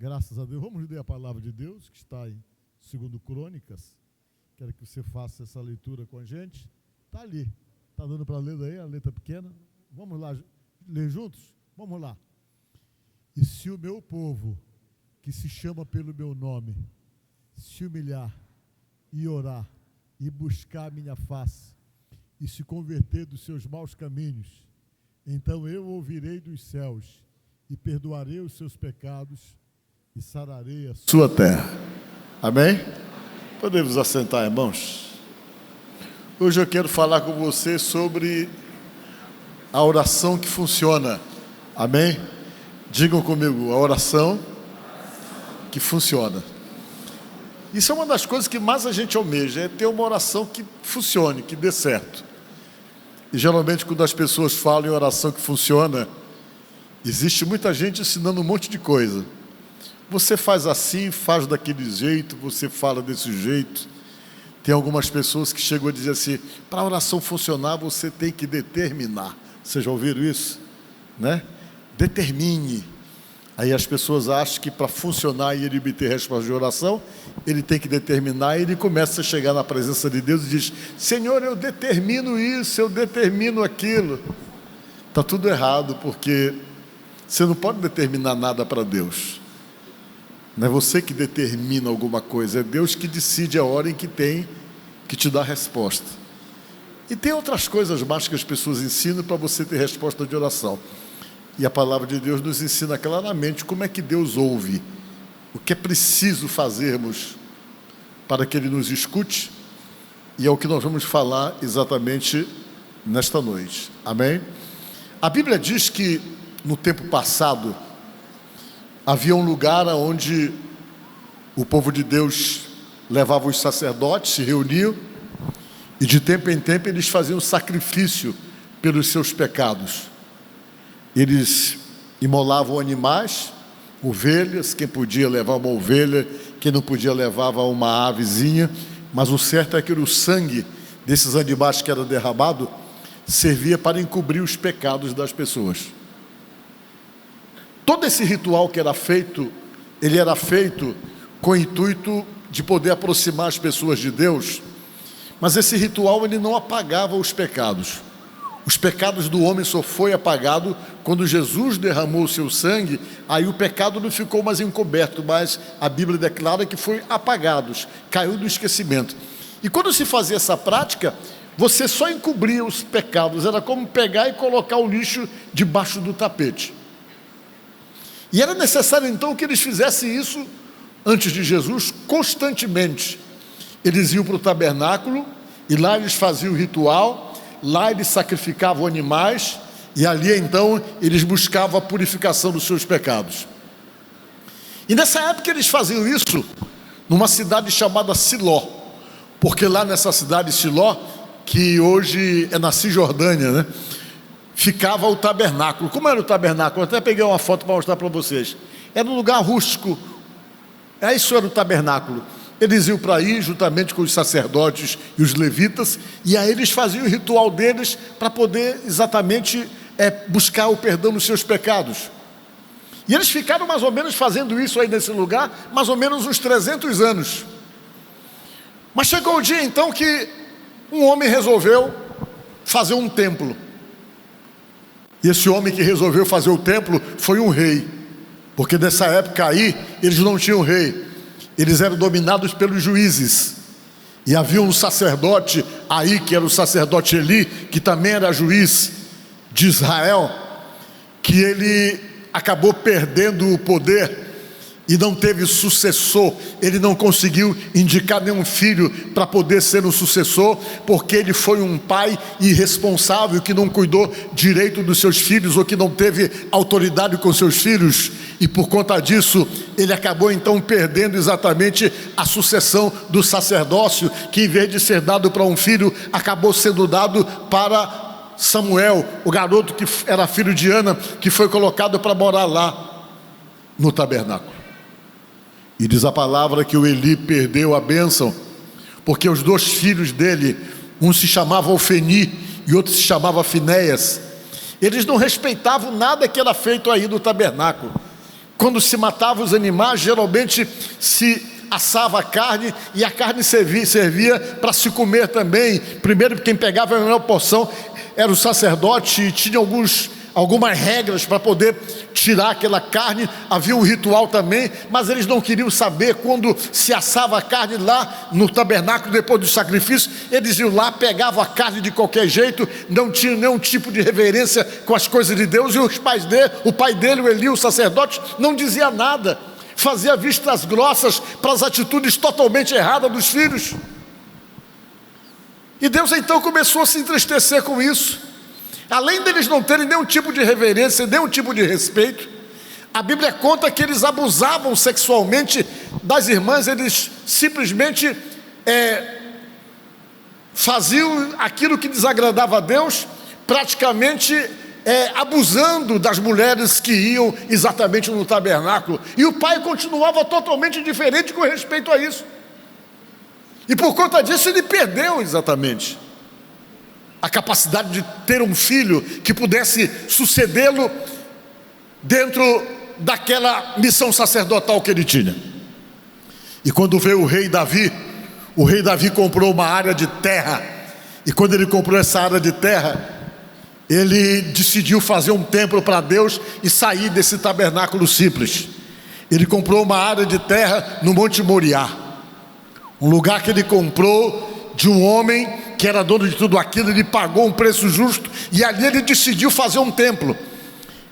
Graças a Deus. Vamos ler a palavra de Deus, que está em 2 Crônicas. Quero que você faça essa leitura com a gente. Está ali. Está dando para ler daí, a letra pequena. Vamos lá, ler juntos? Vamos lá. E se o meu povo, que se chama pelo meu nome, se humilhar e orar e buscar a minha face e se converter dos seus maus caminhos, então eu ouvirei dos céus e perdoarei os seus pecados e sararei a sua terra. Amém? Podemos assentar, irmãos? Hoje eu quero falar com você sobre a oração que funciona. Amém? Digam comigo, a oração que funciona. Isso é uma das coisas que mais a gente almeja, é ter uma oração que funcione, que dê certo. E geralmente quando as pessoas falam em oração que funciona, existe muita gente ensinando um monte de coisa. Você faz assim, faz daquele jeito, você fala desse jeito. Tem algumas pessoas que chegam a dizer assim, para a oração funcionar você tem que determinar. Vocês já ouviram isso? Né? Determine. Aí as pessoas acham que para funcionar e ele obter resposta de oração, ele tem que determinar, e ele começa a chegar na presença de Deus e diz, Senhor, eu determino isso, eu determino aquilo. Está tudo errado, porque você não pode determinar nada para Deus. Não é você que determina alguma coisa, é Deus que decide a hora em que tem que te dar a resposta. E tem outras coisas mais que as pessoas ensinam para você ter resposta de oração. E a palavra de Deus nos ensina claramente como é que Deus ouve, o que é preciso fazermos para que Ele nos escute, e é o que nós vamos falar exatamente nesta noite. Amém? A Bíblia diz que no tempo passado havia um lugar onde o povo de Deus levava os sacerdotes, se reuniam, e de tempo em tempo eles faziam sacrifício pelos seus pecados. Eles imolavam animais, ovelhas, quem podia levar uma ovelha, quem não podia levava uma avezinha, mas o certo é que o sangue desses animais que era derramado servia para encobrir os pecados das pessoas. Todo esse ritual que era feito, ele era feito com o intuito de poder aproximar as pessoas de Deus, mas esse ritual ele não apagava os pecados. Os pecados do homem só foi apagado quando Jesus derramou o seu sangue, aí o pecado não ficou mais encoberto, mas a Bíblia declara que foi apagado, caiu no esquecimento. E quando se fazia essa prática, você só encobria os pecados, era como pegar e colocar o lixo debaixo do tapete. E era necessário então que eles fizessem isso, antes de Jesus, constantemente. Eles iam para o tabernáculo, e lá eles faziam o ritual, lá eles sacrificavam animais, e ali então eles buscavam a purificação dos seus pecados. E nessa época eles faziam isso numa cidade chamada Siló, porque lá nessa cidade Siló, que hoje é na Cisjordânia, né, ficava o tabernáculo. Como era o tabernáculo? Eu até peguei uma foto para mostrar para vocês. Era um lugar rústico. Isso era o tabernáculo. Eles iam para aí juntamente com os sacerdotes e os levitas, e aí eles faziam o ritual deles para poder exatamente buscar o perdão dos seus pecados. E eles ficaram mais ou menos fazendo isso aí nesse lugar, mais ou menos uns 300 anos. Mas chegou o dia então que um homem resolveu fazer um templo. E esse homem que resolveu fazer o templo foi um rei, porque nessa época aí eles não tinham rei. Eles eram dominados pelos juízes, e havia um sacerdote aí, que era o sacerdote Eli, que também era juiz de Israel, que ele acabou perdendo o poder, e não teve sucessor. Ele não conseguiu indicar nenhum filho para poder ser o sucessor, porque ele foi um pai irresponsável, que não cuidou direito dos seus filhos, ou que não teve autoridade com seus filhos, e por conta disso, ele acabou então perdendo exatamente a sucessão do sacerdócio, que em vez de ser dado para um filho, acabou sendo dado para Samuel, o garoto que era filho de Ana, que foi colocado para morar lá no tabernáculo. E diz a palavra que o Eli perdeu a bênção, porque os dois filhos dele, um se chamava Ofni e outro se chamava Finéias, eles não respeitavam nada que era feito aí no tabernáculo. quando se matava os animais, geralmente se assava a carne, e a carne servia para se comer também. Primeiro, quem pegava a melhor porção era o sacerdote, e tinha algumas regras para poder tirar aquela carne. Havia um ritual também, mas eles não queriam saber. Quando se assava a carne lá no tabernáculo, depois do sacrifício, eles iam lá, pegavam a carne de qualquer jeito, não tinham nenhum tipo de reverência com as coisas de Deus. E o pai dele, o Eli, o sacerdote, não dizia nada, fazia vistas grossas para as atitudes totalmente erradas dos filhos. E Deus então começou a se entristecer com isso. Além deles não terem nenhum tipo de reverência, nenhum tipo de respeito, a Bíblia conta que eles abusavam sexualmente das irmãs. Eles simplesmente faziam aquilo que desagradava a Deus, praticamente abusando das mulheres que iam exatamente no tabernáculo. E o pai continuava totalmente indiferente com respeito a isso. E por conta disso ele perdeu exatamente a capacidade de ter um filho que pudesse sucedê-lo dentro daquela missão sacerdotal que ele tinha. E quando veio o rei Davi comprou uma área de terra. E quando ele comprou essa área de terra, ele decidiu fazer um templo para Deus e sair desse tabernáculo simples. Ele comprou uma área de terra no Monte Moriá, um lugar que ele comprou de um homem que era dono de tudo aquilo. Ele pagou um preço justo e ali ele decidiu fazer um templo.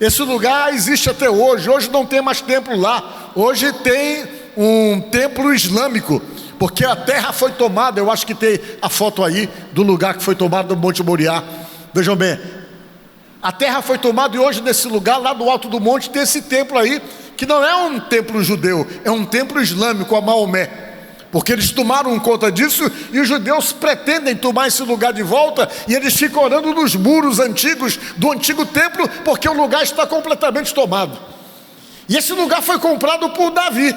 Esse lugar existe até hoje. Hoje não tem mais templo lá, hoje tem um templo islâmico, porque a terra foi tomada. Eu acho que tem a foto aí do lugar que foi tomado no Monte Moriá. Vejam bem, a terra foi tomada, e hoje nesse lugar, lá do alto do monte, tem esse templo aí, que não é um templo judeu, é um templo islâmico a Maomé, porque eles tomaram conta disso, e os judeus pretendem tomar esse lugar de volta, e eles ficam orando nos muros antigos do antigo templo, porque o lugar está completamente tomado. E esse lugar foi comprado por Davi.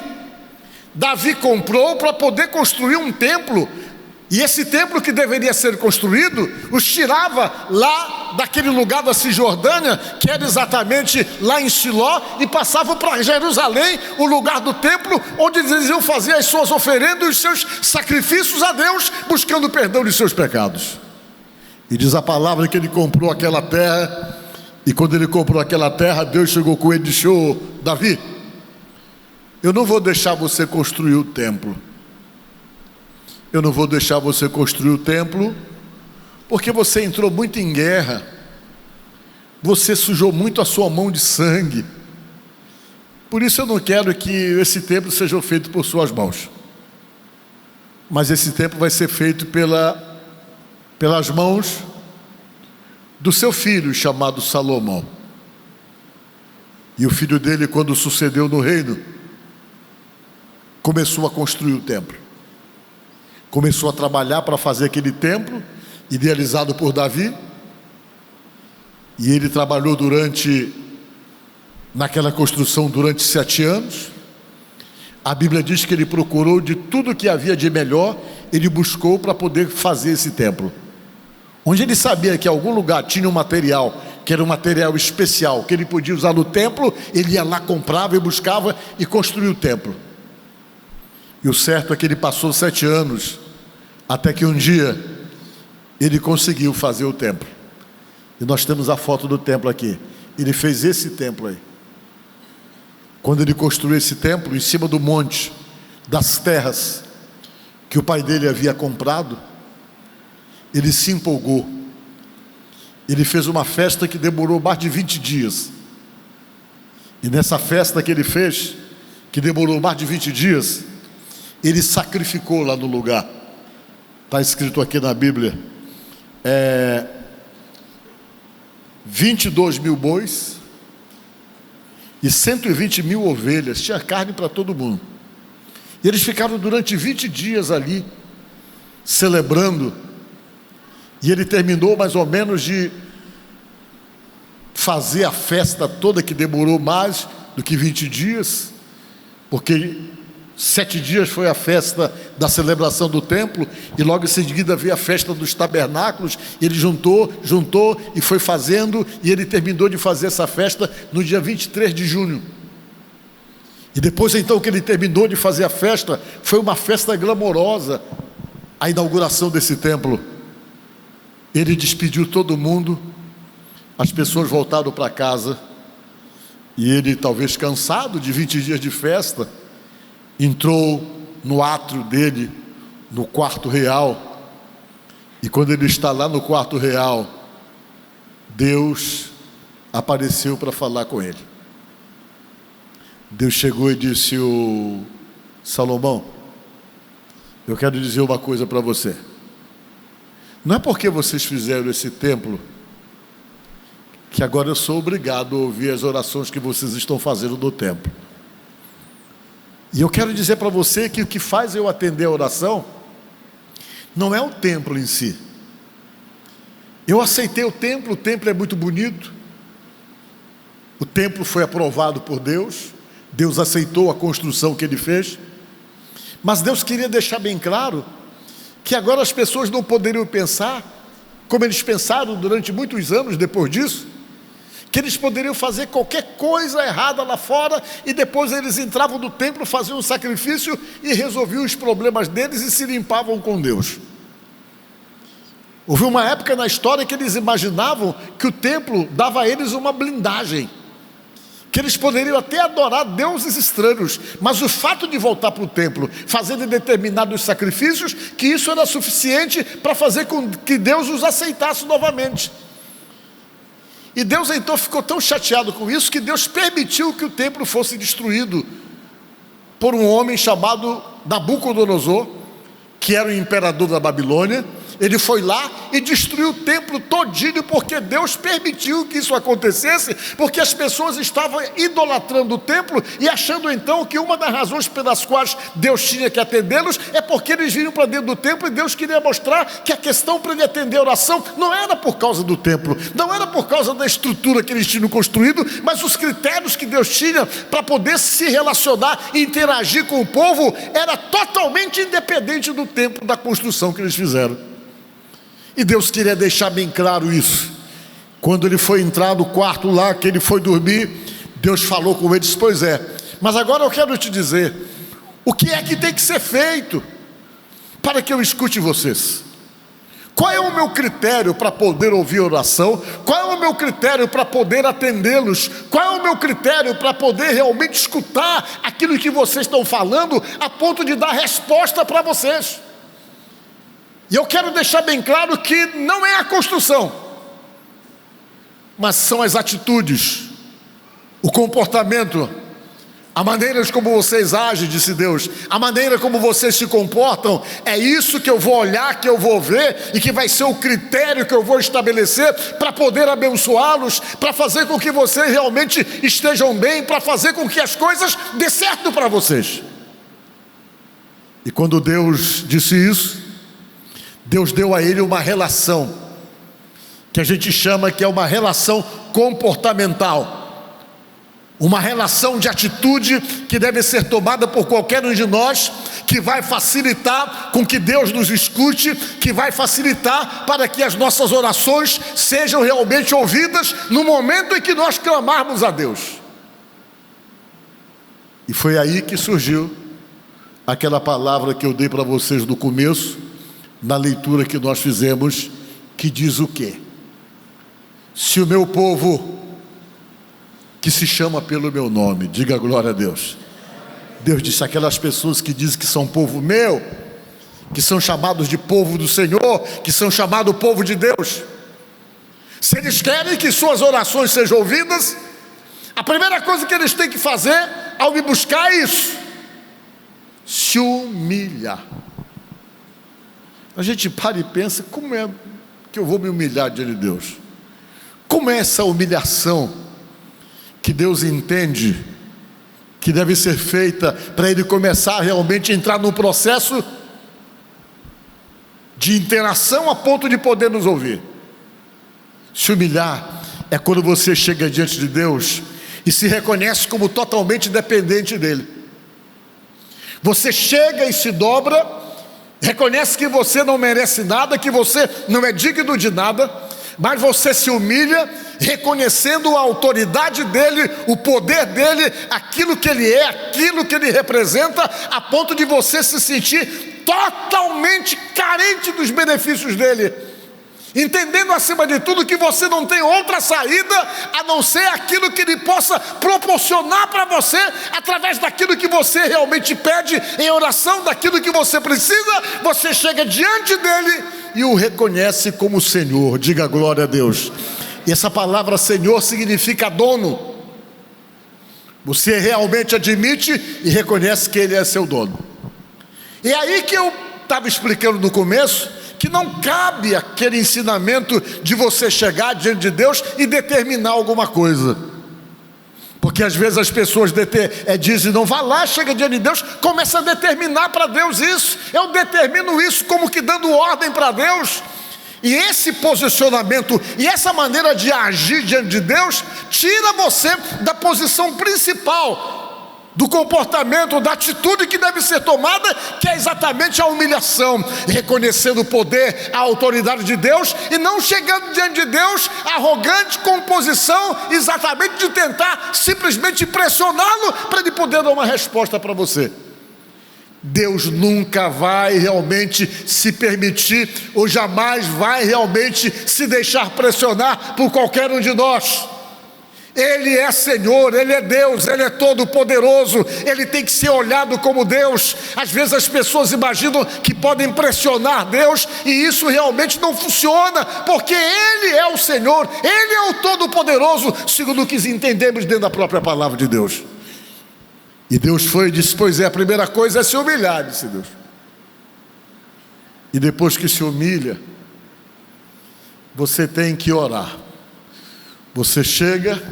Davi comprou para poder construir um templo, e esse templo que deveria ser construído os tirava lá daquele lugar da Cisjordânia, que era exatamente lá em Siló, e passavam para Jerusalém, o lugar do templo, onde eles iam fazer as suas oferendas e os seus sacrifícios a Deus, buscando perdão de seus pecados. E diz a palavra que ele comprou aquela terra, e quando ele comprou aquela terra, Deus chegou com ele e disse: "Ô Davi, eu não vou deixar você construir o templo. Eu não vou deixar você construir o templo, porque você entrou muito em guerra, você sujou muito a sua mão de sangue. Por isso eu não quero que esse templo seja feito por suas mãos. Mas esse templo vai ser feito pelas mãos do seu filho, chamado Salomão." E o filho dele, quando sucedeu no reino, começou a construir o templo. Começou a trabalhar para fazer aquele templo, idealizado por Davi. E ele trabalhou naquela construção durante 7 anos. A Bíblia diz que ele procurou de tudo que havia de melhor, ele buscou para poder fazer esse templo. Onde ele sabia que em algum lugar tinha um material, que era um material especial, que ele podia usar no templo, ele ia lá, comprava e buscava e construía o templo. E o certo é que ele passou 7 anos, até que um dia ele conseguiu fazer o templo. E nós temos a foto do templo aqui. Ele fez esse templo aí. Quando ele construiu esse templo em cima do monte, das terras que o pai dele havia comprado, ele se empolgou. Ele fez uma festa que demorou mais de 20 dias. E nessa festa que ele fez, que demorou mais de 20 dias, ele sacrificou lá no lugar. Está escrito aqui na Bíblia, 22 mil bois e 120 mil ovelhas. Tinha carne para todo mundo. E eles ficaram durante 20 dias ali, celebrando. E ele terminou mais ou menos de fazer a festa toda, que demorou mais do que 20 dias, porque 7 dias foi a festa da celebração do templo, e logo em seguida veio a festa dos tabernáculos. Ele juntou e foi fazendo, e ele terminou de fazer essa festa no dia 23 de junho. E depois então que ele terminou de fazer a festa, foi uma festa glamourosa, a inauguração desse templo. Ele despediu todo mundo, as pessoas voltaram para casa, e ele, talvez cansado de 20 dias de festa, entrou no átrio dele, no quarto real. E quando ele está lá no quarto real, Deus apareceu para falar com ele. Deus chegou e disse: Salomão, eu quero dizer uma coisa para você. Não é porque vocês fizeram esse templo que agora eu sou obrigado a ouvir as orações que vocês estão fazendo no templo. E eu quero dizer para você que o que faz eu atender a oração não é o templo em si. Eu aceitei o templo é muito bonito, o templo foi aprovado por Deus, Deus aceitou a construção que ele fez, mas Deus queria deixar bem claro que agora as pessoas não poderiam pensar, como eles pensaram durante muitos anos depois disso, que eles poderiam fazer qualquer coisa errada lá fora, e depois eles entravam no templo, faziam um sacrifício e resolviam os problemas deles e se limpavam com Deus. Houve uma época na história que eles imaginavam que o templo dava a eles uma blindagem, que eles poderiam até adorar deuses estranhos, mas o fato de voltar para o templo, fazendo determinados sacrifícios, que isso era suficiente para fazer com que Deus os aceitasse novamente. E Deus então ficou tão chateado com isso, que Deus permitiu que o templo fosse destruído por um homem chamado Nabucodonosor, que era o imperador da Babilônia. Ele foi lá e destruiu o templo todinho, porque Deus permitiu que isso acontecesse, porque as pessoas estavam idolatrando o templo e achando então que uma das razões pelas quais Deus tinha que atendê-los é porque eles vinham para dentro do templo, e Deus queria mostrar que a questão para ele atender a oração não era por causa do templo, não era por causa da estrutura que eles tinham construído, mas os critérios que Deus tinha para poder se relacionar e interagir com o povo era totalmente independente do tempo, da construção que eles fizeram. E Deus queria deixar bem claro isso. Quando ele foi entrar no quarto lá, que ele foi dormir, Deus falou com ele e disse: pois é, mas agora eu quero te dizer, o que é que tem que ser feito para que eu escute vocês? Qual é o meu critério para poder ouvir oração? Qual é o meu critério para poder atendê-los? Qual é o meu critério para poder realmente escutar aquilo que vocês estão falando, a ponto de dar resposta para vocês? E eu quero deixar bem claro que não é a construção, mas são as atitudes, o comportamento, a maneira como vocês agem, disse Deus, a maneira como vocês se comportam, é isso que eu vou olhar, que eu vou ver, e que vai ser o critério que eu vou estabelecer para poder abençoá-los, para fazer com que vocês realmente estejam bem, para fazer com que as coisas dê certo para vocês. E quando Deus disse isso, Deus deu a ele uma relação, que a gente chama que é uma relação comportamental, uma relação de atitude que deve ser tomada por qualquer um de nós, que vai facilitar com que Deus nos escute, que vai facilitar para que as nossas orações sejam realmente ouvidas no momento em que nós clamarmos a Deus. E foi aí que surgiu aquela palavra que eu dei para vocês no começo, na leitura que nós fizemos, que diz o quê? Se o meu povo, que se chama pelo meu nome, diga glória a Deus. Deus disse: aquelas pessoas que dizem que são povo meu, que são chamados de povo do Senhor, que são chamados povo de Deus, se eles querem que suas orações sejam ouvidas, a primeira coisa que eles têm que fazer ao me buscar é isso: se humilhar. A gente para e pensa, como é que eu vou me humilhar diante de Deus? Como é essa humilhação que Deus entende que deve ser feita para Ele começar a realmente entrar num processo de interação a ponto de poder nos ouvir? Se humilhar é quando você chega diante de Deus e se reconhece como totalmente dependente dEle. Você chega e se dobra, reconhece que você não merece nada, que você não é digno de nada, mas você se humilha, reconhecendo a autoridade dele, o poder dele, aquilo que ele é, aquilo que ele representa, a ponto de você se sentir totalmente carente dos benefícios dele, entendendo acima de tudo que você não tem outra saída a não ser aquilo que ele possa proporcionar para você, através daquilo que você realmente pede em oração, daquilo que você precisa. Você chega diante dele e o reconhece como Senhor. Diga glória a Deus. E essa palavra Senhor significa dono. Você realmente admite e reconhece que ele é seu dono. E aí que eu estava explicando no começo, que não cabe aquele ensinamento de você chegar diante de Deus e determinar alguma coisa, porque às vezes as pessoas dizem, não, vá lá, chega diante de Deus, começa a determinar para Deus isso, eu determino isso, como que dando ordem para Deus. E esse posicionamento e essa maneira de agir diante de Deus tira você da posição principal, do comportamento, da atitude que deve ser tomada, que é exatamente a humilhação, reconhecendo o poder, a autoridade de Deus, e não chegando diante de Deus arrogante, com posição exatamente de tentar simplesmente pressioná-lo para ele poder dar uma resposta para você. Deus nunca vai realmente se permitir, ou jamais vai realmente se deixar pressionar por qualquer um de nós. Ele é Senhor, Ele é Deus, Ele é todo poderoso, Ele tem que ser olhado como Deus. Às vezes as pessoas imaginam que podem pressionar Deus, e isso realmente não funciona, porque Ele é o Senhor, Ele é o todo poderoso, segundo o que entendemos dentro da própria palavra de Deus. E Deus foi e disse, pois é, a primeira coisa é se humilhar, disse Deus. E depois que se humilha, você tem que orar. Você chega,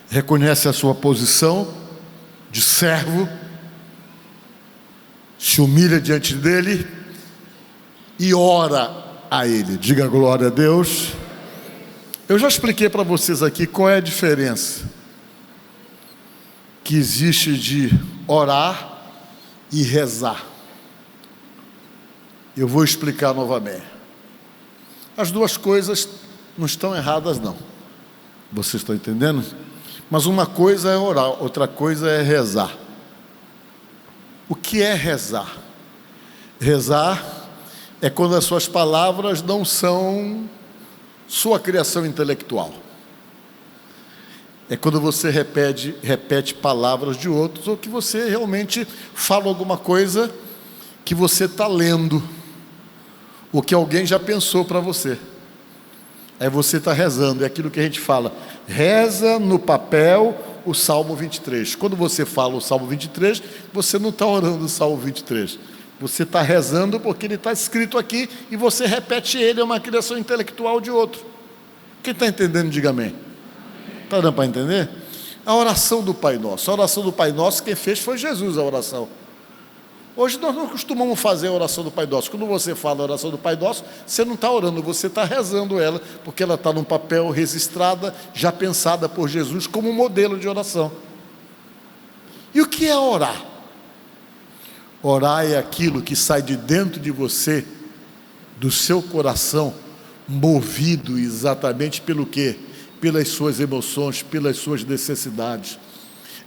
reconhece a sua posição de servo, se humilha diante dele e ora a ele. Diga glória a Deus. Eu já expliquei para vocês aqui qual é a diferença que existe de orar e rezar. Eu vou explicar novamente. As duas coisas não estão erradas, não. Vocês estão entendendo? Mas uma coisa é orar, outra coisa é rezar. O que é rezar? Rezar é quando as suas palavras não são sua criação intelectual. É quando você repete palavras de outros, ou que você realmente fala alguma coisa que você está lendo, ou que alguém já pensou para você. Aí você está rezando, é aquilo que a gente fala, reza no papel o Salmo 23. Quando você fala o Salmo 23, você não está orando o Salmo 23. Você está rezando porque ele está escrito aqui e você repete ele, é uma criação intelectual de outro. Quem está entendendo, diga amém. Está dando para entender? A oração do Pai Nosso. A oração do Pai Nosso, quem fez foi Jesus a oração. Hoje nós não costumamos fazer a oração do Pai Nosso. Quando você fala a oração do Pai Nosso, você não está orando, você está rezando ela, porque ela está num papel registrada, já pensada por Jesus como modelo de oração. E o que é orar? Orar é aquilo que sai de dentro de você, do seu coração, movido exatamente pelo quê? Pelas suas emoções, pelas suas necessidades.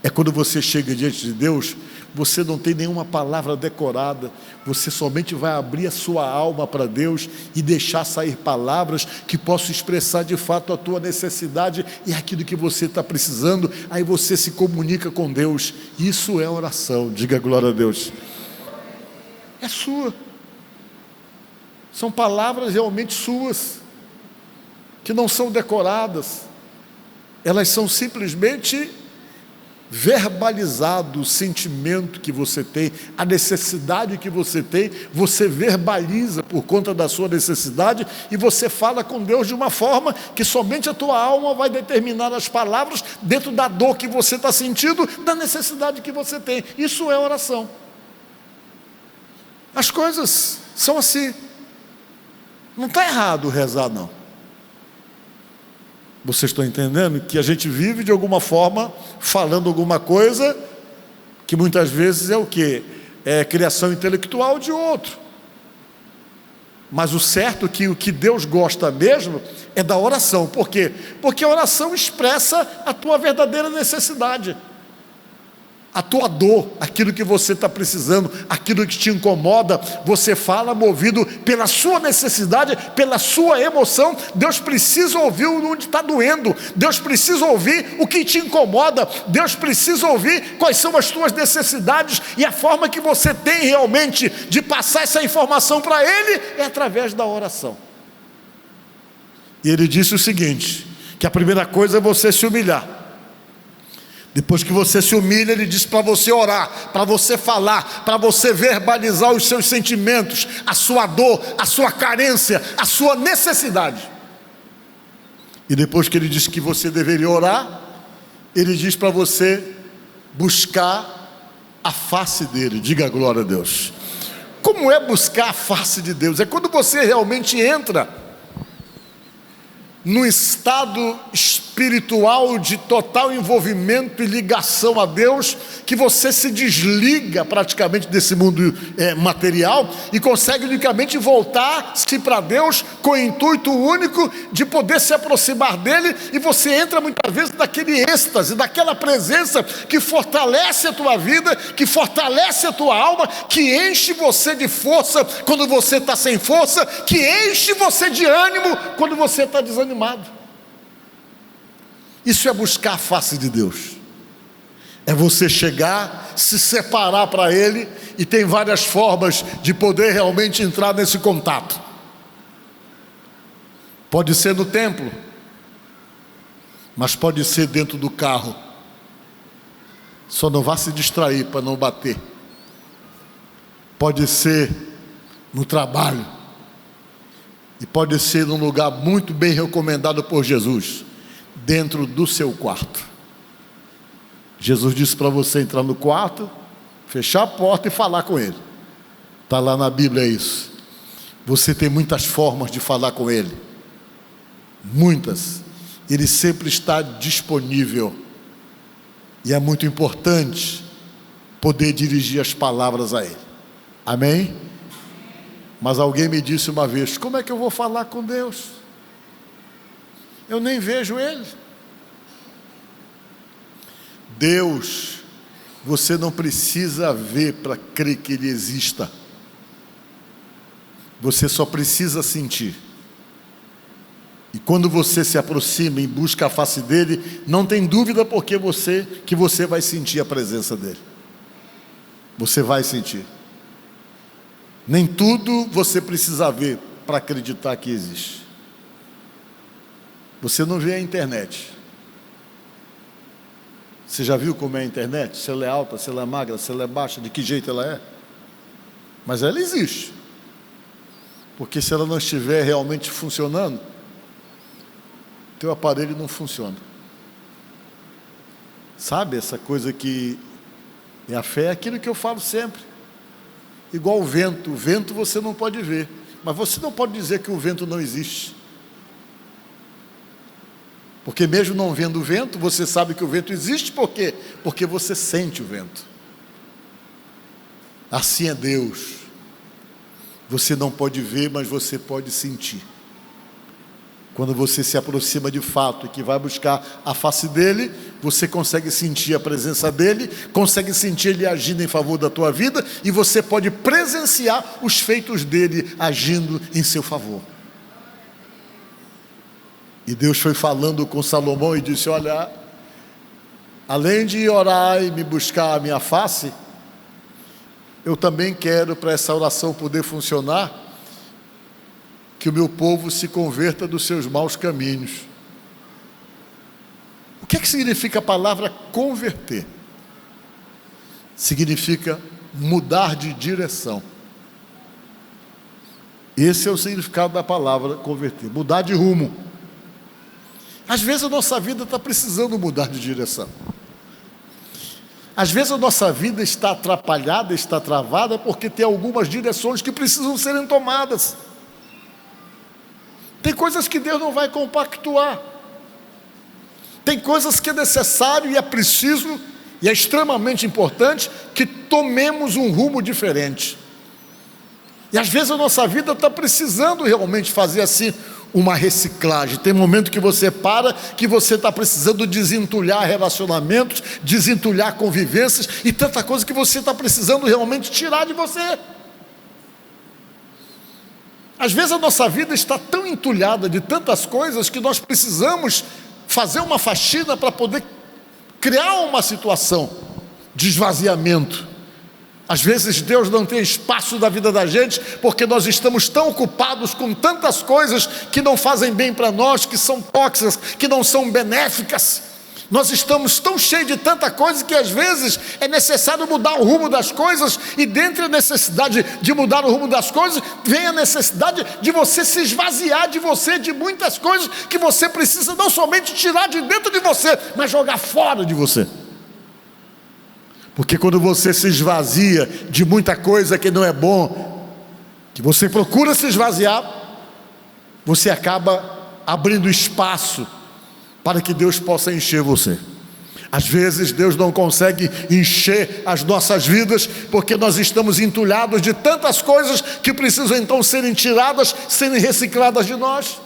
É quando você chega diante de Deus, você não tem nenhuma palavra decorada, você somente vai abrir a sua alma para Deus e deixar sair palavras que possam expressar de fato a tua necessidade e aquilo que você está precisando. Aí você se comunica com Deus. Isso é oração. Diga glória a Deus. É sua. São palavras realmente suas, que não são decoradas. Elas são simplesmente verbalizado o sentimento que você tem, a necessidade que você tem, você verbaliza por conta da sua necessidade e você fala com Deus de uma forma que somente a tua alma vai determinar as palavras dentro da dor que você está sentindo, da necessidade que você tem. Isso é oração. As coisas são assim. Não está errado rezar, não. Vocês estão entendendo que a gente vive de alguma forma falando alguma coisa que muitas vezes é o quê? É criação intelectual de outro. Mas o certo é que o que Deus gosta mesmo é da oração. Por quê? Porque a oração expressa a tua verdadeira necessidade, a tua dor, aquilo que você está precisando, aquilo que te incomoda. Você fala movido pela sua necessidade, pela sua emoção. Deus precisa ouvir onde está doendo, Deus precisa ouvir o que te incomoda, Deus precisa ouvir quais são as tuas necessidades, e a forma que você tem realmente de passar essa informação para Ele é através da oração. E Ele disse o seguinte, que a primeira coisa é você se humilhar. Depois que você se humilha, Ele diz para você orar, para você falar, para você verbalizar os seus sentimentos, a sua dor, a sua carência, a sua necessidade. E depois que Ele diz que você deveria orar, Ele diz para você buscar a face dEle. Diga glória a Deus. Como é buscar a face de Deus? É quando você realmente entra num estado espiritual de total envolvimento e ligação a Deus, que você se desliga praticamente desse mundo material e consegue unicamente voltar-se para Deus com o intuito único de poder se aproximar dEle, e você entra muitas vezes naquele êxtase, daquela presença que fortalece a tua vida, que fortalece a tua alma, que enche você de força quando você está sem força, que enche você de ânimo quando você está desanimado. Isso é buscar a face de Deus, é você chegar, se separar para Ele, e tem várias formas de poder realmente entrar nesse contato. Pode ser no templo, mas pode ser dentro do carro. Só não vá se distrair para não bater. Pode ser no trabalho, e pode ser num lugar muito bem recomendado por Jesus, dentro do seu quarto. Jesus disse para você entrar no quarto, fechar a porta e falar com Ele. Está lá na Bíblia isso. Você tem muitas formas de falar com Ele, muitas. Ele sempre está disponível, e é muito importante poder dirigir as palavras a Ele. Amém? Mas alguém me disse uma vez: como é que eu vou falar com Deus? Eu nem vejo Ele. Deus, você não precisa ver para crer que Ele exista. Você só precisa sentir. E quando você se aproxima e busca a face dEle, não tem dúvida que você vai sentir a presença dEle. Você vai sentir. Nem tudo você precisa ver para acreditar que existe. Você não vê a internet. Você já viu como é a internet? Se ela é alta, se ela é magra, se ela é baixa, de que jeito ela é? Mas ela existe. Porque se ela não estiver realmente funcionando, teu aparelho não funciona. Sabe essa coisa que é a fé? É aquilo que eu falo sempre. Igual o vento você não pode ver, mas você não pode dizer que o vento não existe, porque mesmo não vendo o vento, você sabe que o vento existe. Por quê? Porque você sente o vento. Assim é Deus. Você não pode ver, mas você pode sentir. Quando você se aproxima de fato e que vai buscar a face dEle, você consegue sentir a presença dEle, consegue sentir Ele agindo em favor da tua vida, e você pode presenciar os feitos dEle agindo em seu favor. E Deus foi falando com Salomão e disse: olha, além de orar e me buscar a minha face, eu também quero, para essa oração poder funcionar, que o meu povo se converta dos seus maus caminhos. O que é que significa a palavra converter? Significa mudar de direção. Esse é o significado da palavra converter, mudar de rumo. Às vezes a nossa vida está precisando mudar de direção. Às vezes a nossa vida está atrapalhada, está travada, porque tem algumas direções que precisam serem tomadas. Tem coisas que Deus não vai compactuar. Tem coisas que é necessário e é preciso, e é extremamente importante que tomemos um rumo diferente. E às vezes a nossa vida está precisando realmente fazer assim uma reciclagem. Tem momento que você para, que você está precisando desentulhar relacionamentos, desentulhar convivências e tanta coisa que você está precisando realmente tirar de você. Às vezes a nossa vida está tão entulhada de tantas coisas que nós precisamos fazer uma faxina para poder criar uma situação de esvaziamento. Às vezes Deus não tem espaço da vida da gente, porque nós estamos tão ocupados com tantas coisas que não fazem bem para nós, que são tóxicas, que não são benéficas. Nós estamos tão cheios de tanta coisa que às vezes é necessário mudar o rumo das coisas, e dentre a necessidade de mudar o rumo das coisas, vem a necessidade de você se esvaziar de você, de muitas coisas que você precisa não somente tirar de dentro de você, mas jogar fora de você. Porque quando você se esvazia de muita coisa que não é bom, que você procura se esvaziar, você acaba abrindo espaço para que Deus possa encher você. Às vezes Deus não consegue encher as nossas vidas, porque nós estamos entulhados de tantas coisas que precisam então serem tiradas, serem recicladas de nós.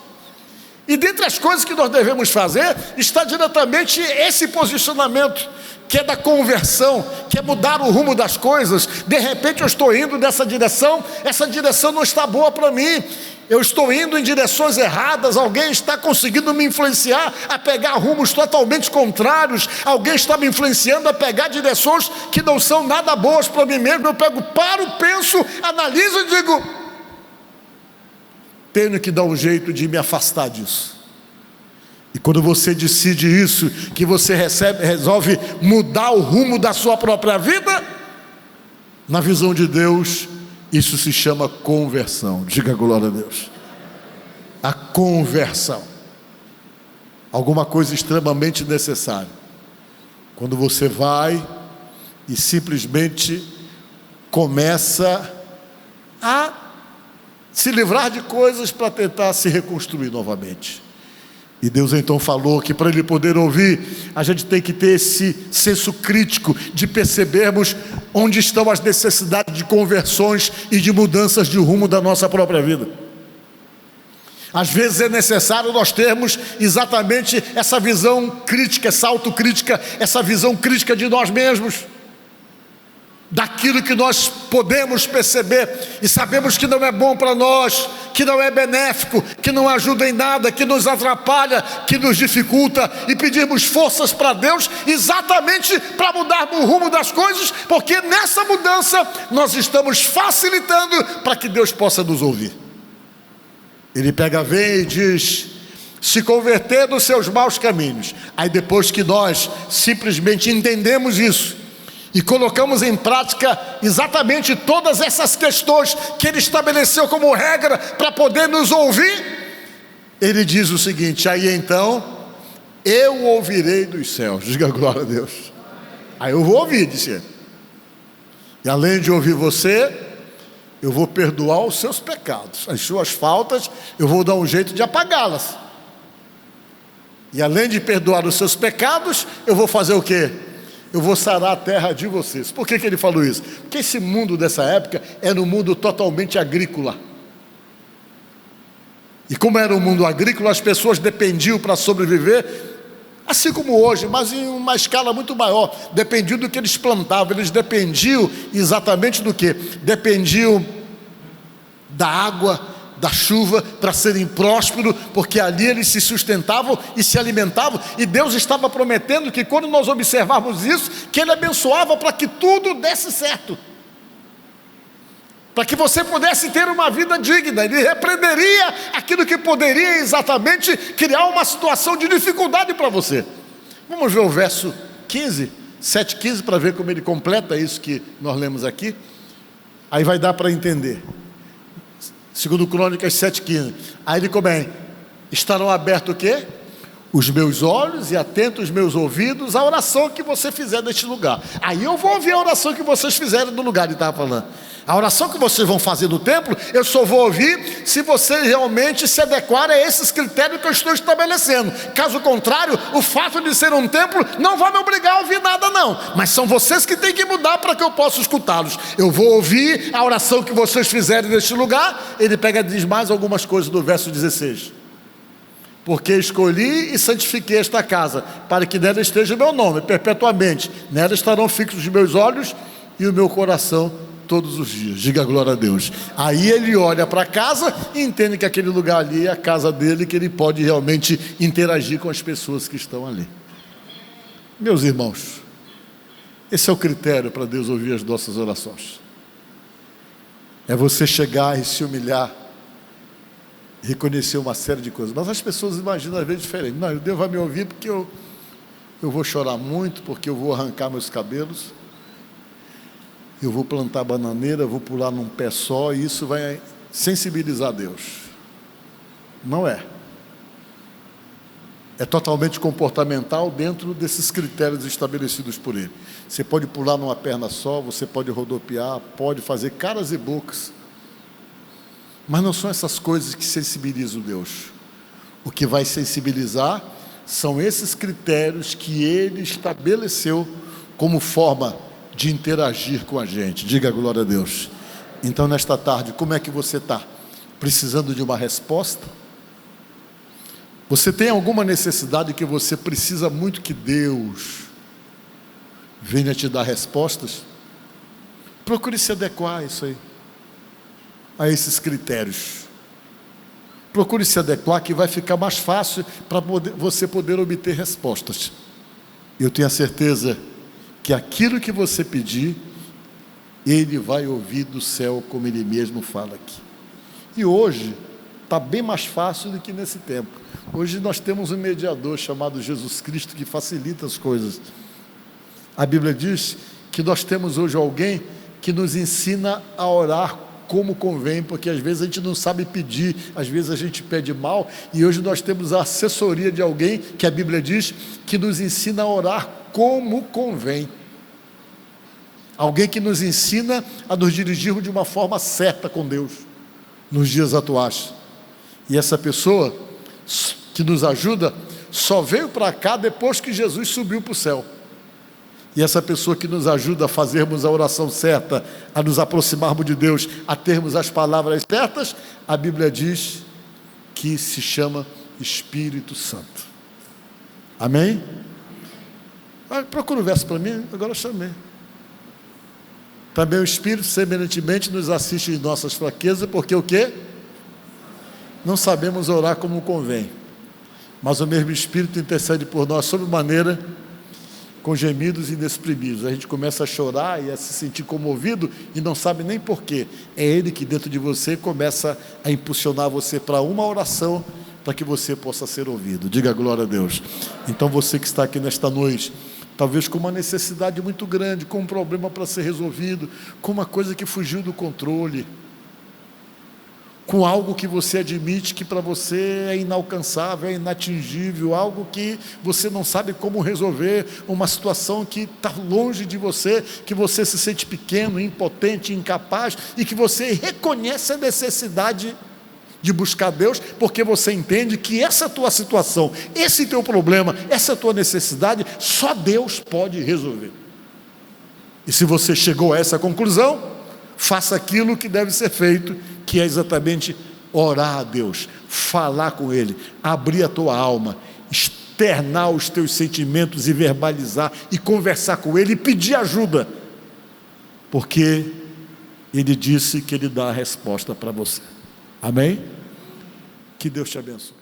E dentre as coisas que nós devemos fazer, está diretamente esse posicionamento, que é da conversão, que é mudar o rumo das coisas. De repente eu estou indo nessa direção, essa direção não está boa para mim, eu estou indo em direções erradas, alguém está conseguindo me influenciar a pegar rumos totalmente contrários, alguém está me influenciando a pegar direções que não são nada boas para mim mesmo. Eu paro, penso, analiso e digo: tenho que dar um jeito de me afastar disso. E quando você decide isso, que você resolve mudar o rumo da sua própria vida, na visão de Deus, isso se chama conversão. Diga glória a Deus. A conversão, alguma coisa extremamente necessária. Quando você vai e simplesmente começa a se livrar de coisas para tentar se reconstruir novamente. E Deus então falou que para Ele poder ouvir, a gente tem que ter esse senso crítico de percebermos onde estão as necessidades de conversões e de mudanças de rumo da nossa própria vida. Às vezes é necessário nós termos exatamente essa visão crítica, essa autocrítica, essa visão crítica de nós mesmos, daquilo que nós podemos perceber e sabemos que não é bom para nós, que não é benéfico, que não ajuda em nada, que nos atrapalha, que nos dificulta, e pedirmos forças para Deus exatamente para mudarmos o rumo das coisas, porque nessa mudança nós estamos facilitando para que Deus possa nos ouvir. Ele vem e diz: se converter dos seus maus caminhos. Aí depois que nós simplesmente entendemos isso e colocamos em prática exatamente todas essas questões que Ele estabeleceu como regra para poder nos ouvir, Ele diz o seguinte: aí então eu ouvirei dos céus. Diga glória a Deus. Aí eu vou ouvir, disse Ele. E além de ouvir você, eu vou perdoar os seus pecados, as suas faltas, eu vou dar um jeito de apagá-las. E além de perdoar os seus pecados, eu vou fazer o quê? Eu vou sarar a terra de vocês. Por que Ele falou isso? Porque esse mundo dessa época era um mundo totalmente agrícola. E como era um mundo agrícola, as pessoas dependiam para sobreviver, assim como hoje, mas em uma escala muito maior. Dependiam do que eles plantavam. Eles dependiam exatamente do quê? Dependiam da água, da chuva, para serem prósperos, porque ali eles se sustentavam e se alimentavam. E Deus estava prometendo que quando nós observarmos isso, que Ele abençoava para que tudo desse certo, para que você pudesse ter uma vida digna. Ele repreenderia aquilo que poderia exatamente criar uma situação de dificuldade para você. Vamos ver o verso 15, 7:15, para ver como ele completa isso que nós lemos aqui. Aí vai dar para entender. Segundo Crônicas 7:15. Aí ele começa: estarão abertos o quê? os meus olhos e atento os meus ouvidos à oração que você fizer neste lugar. Aí eu vou ouvir a oração que vocês fizerem no lugar, ele estava falando. A oração que vocês vão fazer no templo, eu só vou ouvir se vocês realmente se adequarem a esses critérios que eu estou estabelecendo. Caso contrário, o fato de ser um templo não vai me obrigar a ouvir nada não, mas são vocês que têm que mudar para que eu possa escutá-los. Eu vou ouvir a oração que vocês fizerem neste lugar. Ele pega e diz mais algumas coisas do verso 16. Porque escolhi e santifiquei esta casa, para que nela esteja o meu nome perpetuamente. Nela estarão fixos os meus olhos e o meu coração todos os dias. Diga glória a Deus. Aí ele olha para a casa e entende que aquele lugar ali é a casa dele, que ele pode realmente interagir com as pessoas que estão ali. Meus irmãos, esse é o critério para Deus ouvir as nossas orações. É você chegar e se humilhar, reconhecer uma série de coisas. Mas as pessoas imaginam às vezes diferente. Não, Deus vai me ouvir porque eu vou chorar muito, porque eu vou arrancar meus cabelos, eu vou plantar bananeira, vou pular num pé só, e isso vai sensibilizar Deus. Não é. É totalmente comportamental dentro desses critérios estabelecidos por Ele. Você pode pular numa perna só, você pode rodopiar, pode fazer caras e bocas, mas não são essas coisas que sensibilizam Deus. O que vai sensibilizar são esses critérios que Ele estabeleceu como forma de interagir com a gente. Diga glória a Deus. Então, nesta tarde, como é que você está? Precisando de uma resposta? Você tem alguma necessidade que você precisa muito que Deus venha te dar respostas? Procure se adequar a isso aí, a esses critérios. Procure se adequar, que vai ficar mais fácil para você poder obter respostas. Eu tenho a certeza que aquilo que você pedir, Ele vai ouvir do céu, como Ele mesmo fala aqui. E hoje está bem mais fácil do que nesse tempo. Hoje nós temos um mediador chamado Jesus Cristo, que facilita as coisas. A Bíblia diz que nós temos hoje alguém que nos ensina a orar como convém, porque às vezes a gente não sabe pedir, às vezes a gente pede mal, e hoje nós temos a assessoria de alguém, que a Bíblia diz, que nos ensina a orar como convém. Alguém que nos ensina a nos dirigirmos de uma forma certa com Deus, nos dias atuais. E essa pessoa que nos ajuda, só veio para cá depois que Jesus subiu para o céu. E essa pessoa que nos ajuda a fazermos a oração certa, a nos aproximarmos de Deus, a termos as palavras certas, a Bíblia diz que se chama Espírito Santo. Amém? Procura o verso para mim, agora eu chamei. Também o Espírito semelhantemente nos assiste em nossas fraquezas, porque o quê? Não sabemos orar como convém, mas o mesmo Espírito intercede por nós sob maneira, com gemidos inexprimíveis. A gente começa a chorar e a se sentir comovido e não sabe nem porquê. É Ele que dentro de você começa a impulsionar você para uma oração, para que você possa ser ouvido. Diga glória a Deus. Então você que está aqui nesta noite, talvez com uma necessidade muito grande, com um problema para ser resolvido, com uma coisa que fugiu do controle, com algo que você admite que para você é inalcançável, é inatingível, algo que você não sabe como resolver, uma situação que está longe de você, que você se sente pequeno, impotente, incapaz, e que você reconhece a necessidade de buscar Deus, porque você entende que essa tua situação, esse teu problema, essa tua necessidade, só Deus pode resolver. E se você chegou a essa conclusão, faça aquilo que deve ser feito, que é exatamente orar a Deus, falar com Ele, abrir a tua alma, externar os teus sentimentos e verbalizar, e conversar com Ele e pedir ajuda, porque Ele disse que Ele dá a resposta para você. Amém? Que Deus te abençoe.